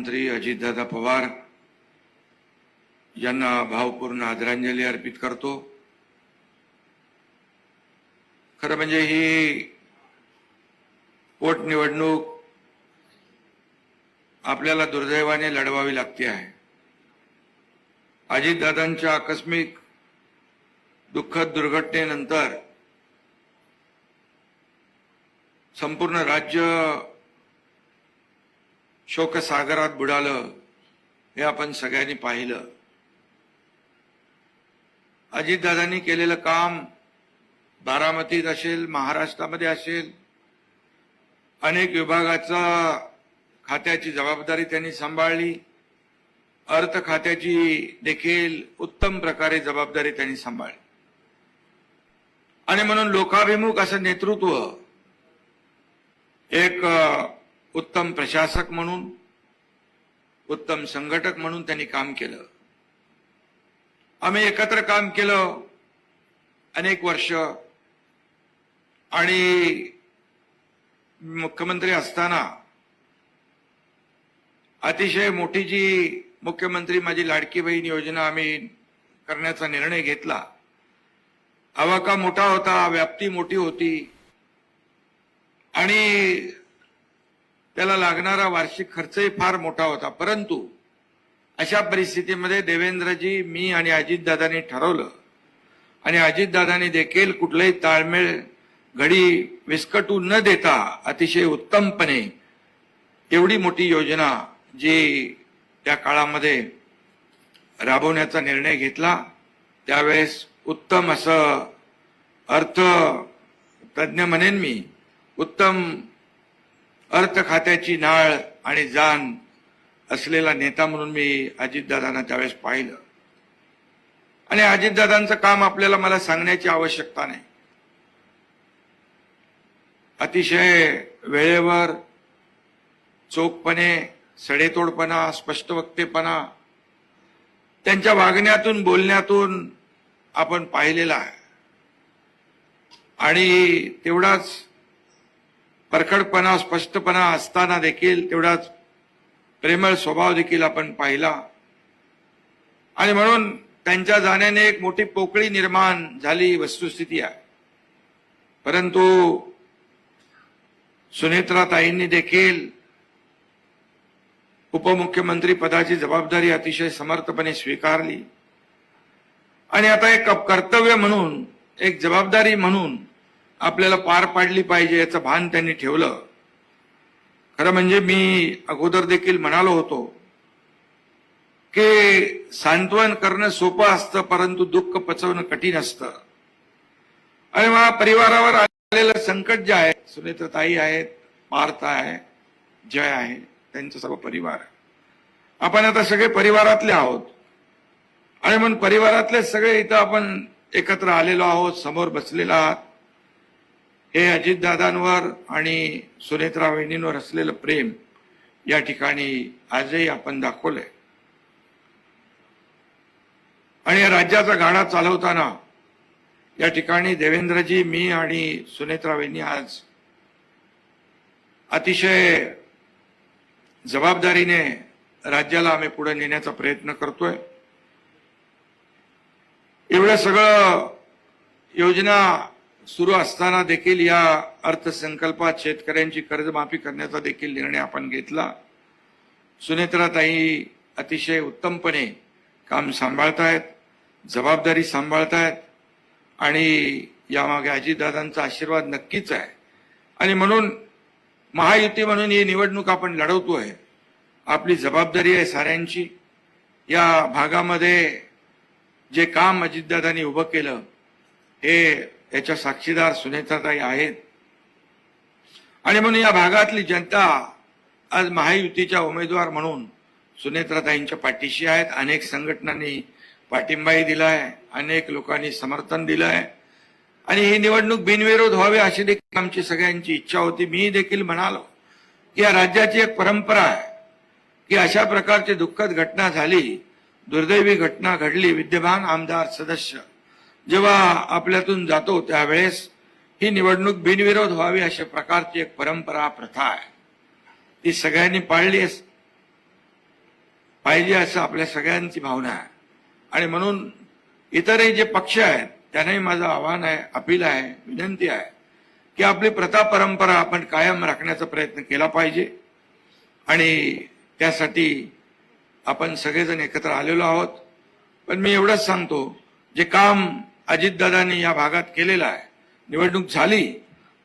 मुख्यमंत्री अजितदादा पवार यांना भावपूर्ण आदरांजली अर्पित करतो। खरं म्हणजे ही पोटनिवडणूक आपल्याला दुर्दैवाने लढवावी लागते आहे। अजितदादांच्या आकस्मिक दुःखद दुर्घटनेनंतर संपूर्ण राज्य शोकसागरात बुडालं हे आपण सगळ्यांनी पाहिलं। अजितदादांनी केलेलं काम बारामतीत असेल, महाराष्ट्रामध्ये असेल, अनेक विभागाचा खात्याची जबाबदारी त्यांनी सांभाळली, अर्थ खात्याची देखील उत्तम प्रकारे जबाबदारी त्यांनी सांभाळली आणि म्हणून लोकाभिमुख असं नेतृत्व, एक उत्तम प्रशासक म्हणून, उत्तम संघटक म्हणून त्यांनी काम केलं। आम्ही एकत्र काम केलं अनेक वर्ष आणि मुख्यमंत्री असताना अतिशय मोठी जी मुख्यमंत्री माझी लाडकी बहीण योजना आम्ही करण्याचा निर्णय घेतला। आवाका मोठा होता, व्याप्ती मोठी होती आणि त्याला लागणारा वार्षिक खर्चही फार मोठा होता। परंतु अशा परिस्थितीमध्ये देवेंद्रजी, मी आणि अजितदादांनी ठरवलं आणि अजितदादांनी देखील कुठलाही ताळमेळ घडी विस्कटू न देता अतिशय उत्तमपणे एवढी मोठी योजना जी त्या काळामध्ये राबवण्याचा निर्णय घेतला, त्यावेळेस उत्तम असं अर्थ तज्ञ म्हणेन मी, उत्तम अर्थ खात्याची नाळ आणि जाण असलेला नेता म्हणून मी अजितदादांना त्यावेळेस पाहिलं आणि अजितदादांचं काम आपल्याला मला सांगण्याची आवश्यकता नाही। अतिशय वेळेवर, चोखपणे, सडेतोडपणा, स्पष्टवक्तेपणा त्यांच्या वागण्यातून, बोलण्यातून आपण पाहिलेला आहे आणि तेवढाच परखडपणा, स्पष्टपणा असताना देखील तेवढाच प्रेमळ स्वभाव देखील आपण पाहिला आणि म्हणून त्यांच्या जाण्याने एक मोठी पोकळी निर्माण झाली, वस्तुस्थिती आहे। परंतु सुनेत्राताईंनी देखील उपमुख्यमंत्री पदाची जबाबदारी अतिशय समर्थपणे स्वीकारली आणि आता एक कर्तव्य म्हणून, एक जबाबदारी म्हणून आपल्याला पार पाडली पाहिजे याचं भान त्यांनी ठेवलं। खरं म्हणजे मी अगोदर देखील म्हणालो होतो की सांत्वन करणं सोपं असतं, परंतु दुःख पचवणं कठीण असतं आणि मला परिवारावर आलेलं संकट जे आहे, सुनेत्रताई आहेत, पार्थ आहे, जय आहे, त्यांचा सर्व परिवार आहे। आपण आता सगळे परिवारातले आहोत आणि म्हणून परिवारातले सगळे इथं आपण एकत्र आलेलो आहोत, समोर बसलेला आहात। हे अजितदादांवर आणि सुनेत्रा वहिनींवर असलेलं प्रेम या ठिकाणी आजही आपण दाखवलंय आणि या राज्याचा गाडा चालवताना या ठिकाणी देवेंद्रजी, मी आणि सुनेत्रा वहिनी आज अतिशय जबाबदारीने राज्याला आम्ही पुढे नेण्याचा प्रयत्न करतोय। एवढं सगळं योजना सुरू असताना देखील या अर्थसंकल्पात शेतकऱ्यांची कर्जमाफी करण्याचा देखील निर्णय आपण घेतला। सुनेत्राताई अतिशय उत्तमपणे काम सांभाळतायत, जबाबदारी सांभाळतायत आणि यामागे अजितदादांचा आशीर्वाद नक्कीच आहे आणि म्हणून महायुती म्हणून ही निवडणूक आपण लढवतोय। आपली जबाबदारी आहे साऱ्यांची। या भागामध्ये जे काम अजितदादांनी उभं केलं हे याच्या साक्षीदार सुनेत्राताई आहेत आणि म्हणून या भागातली जनता आज महायुतीच्या उमेदवार म्हणून सुनेत्राताईंच्या पाठीशी आहेत। अनेक संघटनांनी पाठिंबाही दिलाय, अनेक लोकांनी समर्थन दिलंय आणि ही निवडणूक बिनविरोध व्हावी अशी देखील आमची सगळ्यांची इच्छा होती। मी देखील म्हणालो की या राज्याची एक परंपरा आहे की अशा प्रकारची दुःखद घटना झाली, दुर्दैवी घटना घडली, विद्यमान आमदार सदस्य जेव्हा आपल्यातून जातो त्यावेळेस ही निवडणूक बिनविरोध व्हावी अशा प्रकारची एक परंपरा, प्रथा आहे, ती सगळ्यांनी पाळली पाहिजे असं आपल्या सगळ्यांची भावना आहे. आणि म्हणून इतरही जे पक्ष आहेत त्यांनाही माझं आव्हान आहे, अपील आहे, विनंती आहे की आपली प्रथा परंपरा आपण कायम राखण्याचा प्रयत्न केला पाहिजे. आणि त्यासाठी आपण सगळेजण एकत्र आलेलो आहोत. पण मी एवढंच सांगतो, जे काम अजितदादांनी या भागात केलेलं आहे, निवडणूक झाली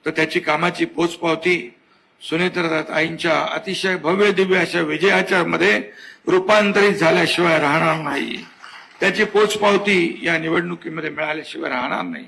तर त्याची कामाची पोचपावती सुनेत्राताईंच्या अतिशय भव्य दिव्य अशा विजयाच्या मध्ये रूपांतरित झाल्याशिवाय राहणार नाही. त्याची पोचपावती या निवडणुकीमध्ये मिळाल्याशिवाय राहणार नाही.